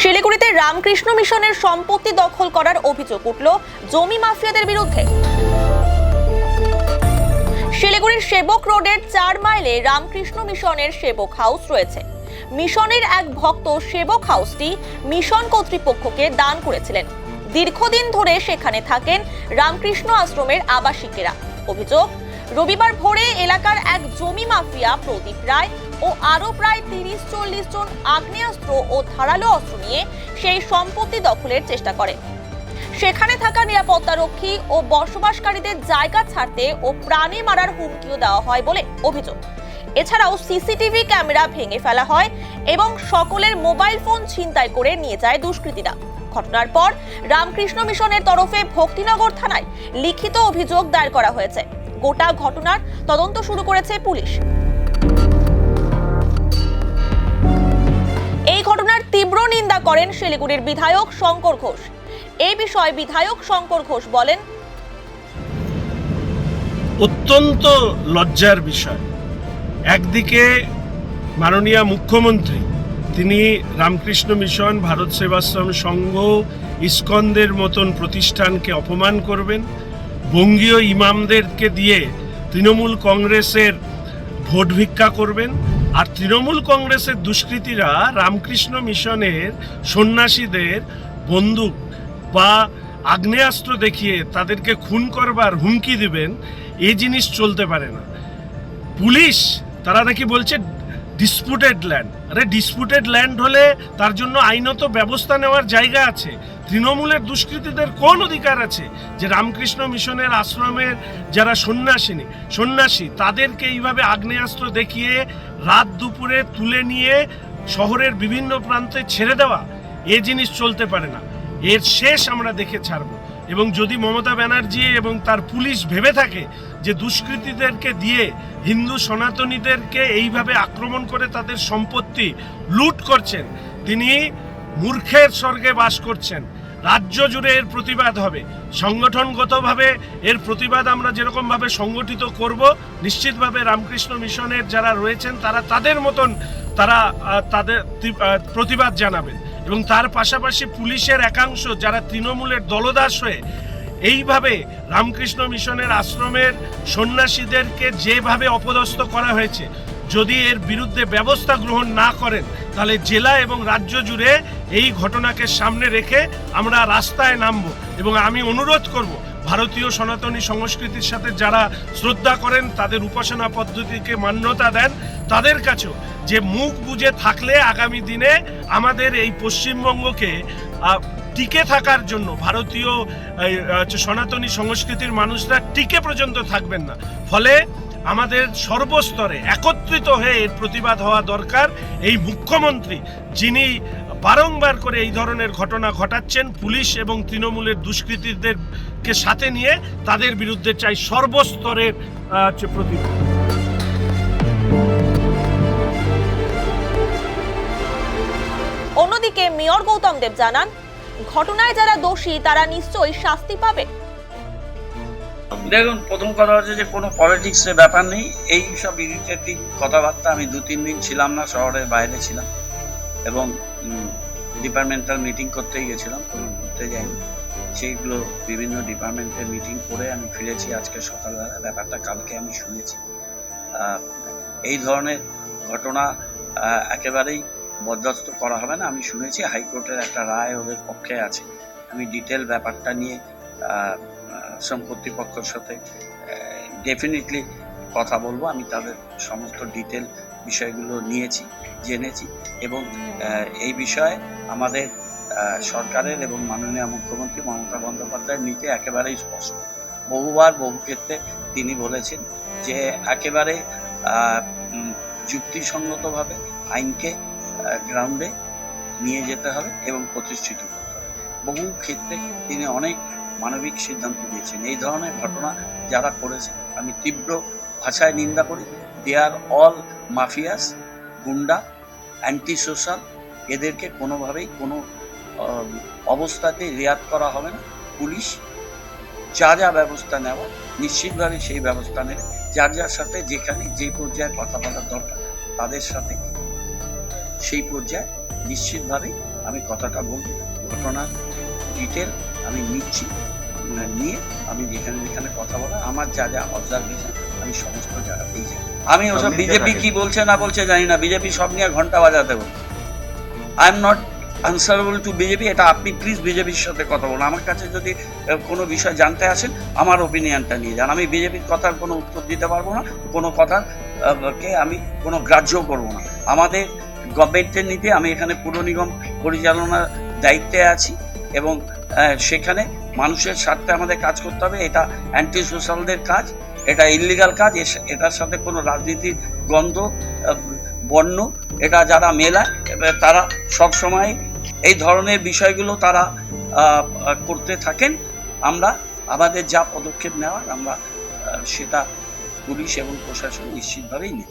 শিলিগুড়িতে রামকৃষ্ণ মিশনের সম্পত্তি দখল করার অভিযোগ উঠল জমি মাফিয়াদের বিরুদ্ধে। শিলিগুড়ির সেবক রোডের 4 মাইলে রামকৃষ্ণ মিশনের সেবক হাউস রয়েছে। মিশনের এক ভক্ত সেবক হাউসটি মিশন কর্তৃপক্ষকে দান করেছিলেন। দীর্ঘদিন ধরে সেখানে থাকেন রামকৃষ্ণ আশ্রমের আবাসিকেরা। অভিযোগ, রবিবার ভোরে এলাকার এক জমি মাফিয়া প্রদীপ রায় ও আরো প্রায় 30-40 জন আগ্নেয়াস্ত্র ও ধারালো অস্ত্র নিয়ে সেই সম্পত্তি দখলের চেষ্টা করে। সেখানে থাকা নিরাপত্তারক্ষী ও বসবাসকারীদের জায়গা ছাড়তে ও প্রাণে মারার হুমকিও দেওয়া হয় বলে অভিযোগ। এছাড়াও সিসিটিভি ক্যামেরা ভেঙে ফেলা হয় এবং সকলের মোবাইল ফোন ছিনতাই করে নিয়ে যায় দুষ্কৃতীরা। ঘটনার পর রামকৃষ্ণ মিশনের তরফে ভক্তিনগর থানায় লিখিত অভিযোগ দায়ের করা হয়েছে। গোটা ঘটনার তদন্ত শুরু করেছে পুলিশ। এই ঘটনার তীব্র নিন্দা করেন শিলিগুড়ির বিধায়ক শঙ্কর ঘোষ। এই বিষয়ে বিধায়ক শঙ্কর ঘোষ বলেন, অত্যন্ত লজ্জার বিষয়। একদিকে মাননীয় মুখ্যমন্ত্রী তিনি রামকৃষ্ণ মিশন, ভারত সেবাশ্রম সংঘ, ইসকনদের মতন প্রতিষ্ঠানকে অপমান করবেন, বঙ্গীয় ইমামদেরকে দিয়ে তৃণমূল কংগ্রেসের ভোট ভিক্ষা করবেন, আর তৃণমূল কংগ্রেসের দুষ্কৃতীরা রামকৃষ্ণ মিশনের সন্ন্যাসীদের বন্দুক বা আগ্নেয়াস্ত্র দেখিয়ে তাদেরকে খুন করবার হুমকি দিবেন। এই জিনিস চলতে পারে না। পুলিশ তারা নাকি বলছে ডিসপুটেড ল্যান্ড। আরে ডিসপুটেড ল্যান্ড হলে তার জন্য আইনত ব্যবস্থা নেওয়ার জায়গা আছে। তৃণমূলের দুষ্কৃতীদের কোন অধিকার আছে যে রামকৃষ্ণ মিশনের আশ্রমের যারা সন্ন্যাসী তাদেরকে এইভাবে আগ্নেয়াস্ত্র দেখিয়ে রাত দুপুরে তুলে নিয়ে শহরের বিভিন্ন প্রান্তে ছেড়ে দেওয়া? এ জিনিস চলতে পারে না। এর শেষ আমরা দেখে ছাড়ব। এবং যদি মমতা ব্যানার্জি এবং তার পুলিশ ভেবে থাকে যে দুষ্কৃতীদেরকে দিয়ে হিন্দু সনাতনীদেরকে এইভাবে আক্রমণ করে তাদের সম্পত্তি লুট করছেন, তিনি মূর্খের স্বর্গে বাস করছেন। রাজ্য জুড়ে এর প্রতিবাদ হবে, সংগঠনগতভাবে এর প্রতিবাদ আমরা যেরকমভাবে সংগঠিত করব, নিশ্চিতভাবে রামকৃষ্ণ মিশনের যারা রয়েছেন তারা তাদের মতন তাদের প্রতিবাদ জানাবেন। এবং তার পাশাপাশি পুলিশের একাংশ যারা তৃণমূলের দলদাস হয়ে এইভাবে রামকৃষ্ণ মিশনের আশ্রমের সন্ন্যাসীদেরকে যেভাবে অপদস্থ করা হয়েছে, যদি এর বিরুদ্ধে ব্যবস্থা গ্রহণ না করেন তাহলে জেলা এবং রাজ্য জুড়ে এই ঘটনাকে সামনে রেখে আমরা রাস্তায় নামব। এবং আমি অনুরোধ করব, ভারতীয় সনাতনী সংস্কৃতির সাথে যারা শ্রদ্ধা করেন, তাদের উপাসনা পদ্ধতিকে মান্যতা দেন, তাদের কাছেও যে মুখ বুজে থাকলে আগামী দিনে আমাদের এই পশ্চিমবঙ্গকে টিকে থাকার জন্য ভারতীয় সনাতনী সংস্কৃতির মানুষরা টিকে পর্যন্ত থাকবেন না। ফলে আমাদের সর্বস্তরে একত্রিত হয়ে এর প্রতিবাদ হওয়া দরকার। এই মুখ্যমন্ত্রী যিনি বারংবার করে এই ধরনের ঘটনা ঘটাচ্ছেন, পুলিশ এবং তৃণমূলের দুষ্কৃতীদেরকে সাথে নিয়ে তাদের বিরুদ্ধে চাই সর্বস্তরের প্রতিবাদ। অন্যদিকে মেয়র গৌতম দেব জানান, ঘটনায় যারা দোষী তারা নিশ্চয়ই শাস্তি পাবে। দেখুন, প্রথম কথা হচ্ছে যে কোনো পলিটিক্সের ব্যাপার নেই। এই সব ইরিটেটিং কথাবার্তা, আমি 2-3 দিন ছিলাম না, শহরের বাইরে ছিলাম এবং ডিপার্টমেন্টাল মিটিং করতেই গেছিলাম, ঘুরতে যাইনি। সেইগুলো বিভিন্ন ডিপার্টমেন্টের মিটিং করে আমি ফিরেছি আজকে সকালবেলা। ব্যাপারটা কালকে আমি শুনেছি। এই ধরনের ঘটনা একেবারেই বরদাস্ত করা হবে না। আমি শুনেছি হাইকোর্টের একটা রায় ওদের পক্ষে আছে। আমি ডিটেল ব্যাপারটা নিয়ে শ্রম কর্তৃপক্ষের সাথে ডেফিনেটলি কথা বলবো। আমি তাদের সমস্ত ডিটেল বিষয়গুলো নিয়েছি, জেনেছি এবং এই বিষয়ে আমাদের সরকারের এবং মাননীয় মুখ্যমন্ত্রী মমতা বন্দ্যোপাধ্যায়ের নীতি একেবারেই স্পষ্ট। বহুবার বহু ক্ষেত্রে তিনি বলেছেন যে একেবারে যুক্তিসঙ্গতভাবে আইনকে গ্রাউন্ডে নিয়ে যেতে হবে এবং প্রতিষ্ঠিত করতে হবে। বহু ক্ষেত্রে তিনি অনেক মানবিক সিদ্ধান্ত দিয়েছেন। এই ধরনের ঘটনা যারা করেছে আমি তীব্র ভাষায় নিন্দা করি। দে আর অল মাফিয়াস, গুন্ডা, অ্যান্টি সোশ্যাল। এদেরকে কোনোভাবেই কোনো অবস্থাতে রিয়াদ করা হবে না। পুলিশ যা যা ব্যবস্থা নেওয়া নিশ্চিতভাবে সেই ব্যবস্থা নেবে। যার যার সাথে যেখানে যে পর্যায়ে কথা বলার দরকার তাদের সাথে সেই পর্যায়ে নিশ্চিতভাবে আমি কথাটা বলবো। ঘটনার ডিটেল আমি নিচ্ছি, নিয়ে আমি যেখানে কথা বলা, আমার যা যা অবজারভেশন আমি সমস্ত জায়গাতেই যাই। আমি ওসব বিজেপি কি বলছে না বলছে জানি না, বিজেপি সব নিয়ে ঘন্টা বাজাতে বলবো। I am not answerable two BJP, এটা আপনি প্লিজ বিজেপির সাথে কথা বলুন। আমার কাছে যদি কোনো বিষয় জানতে আসেন, আমার ওপিনিয়নটা নিয়ে যান। আমি বিজেপির কথার কোনো উত্তর দিতে পারবো না, কোনো কথার কে আমি কোনো গ্রাহ্য করবো না। আমাদের গভর্নমেন্টের নীতি, আমি এখানে পুর নিগম পরিচালনার দায়িত্বে আছি এবং সেখানে মানুষের স্বার্থে আমাদের কাজ করতে হবে। এটা অ্যান্টি সোশ্যালদের কাজ, এটা ইললিগাল কাজ, এটার সাথে কোনো রাজনীতির গন্ধ বর্ণ এটা যারা মেলায় তারা সবসময় এই ধরনের বিষয়গুলো তারা করতে থাকেন। আমরা আমাদের যা পদক্ষেপ নেওয়ার আমরা সেটা পুলিশ এবং প্রশাসন নিশ্চিতভাবেই নেব।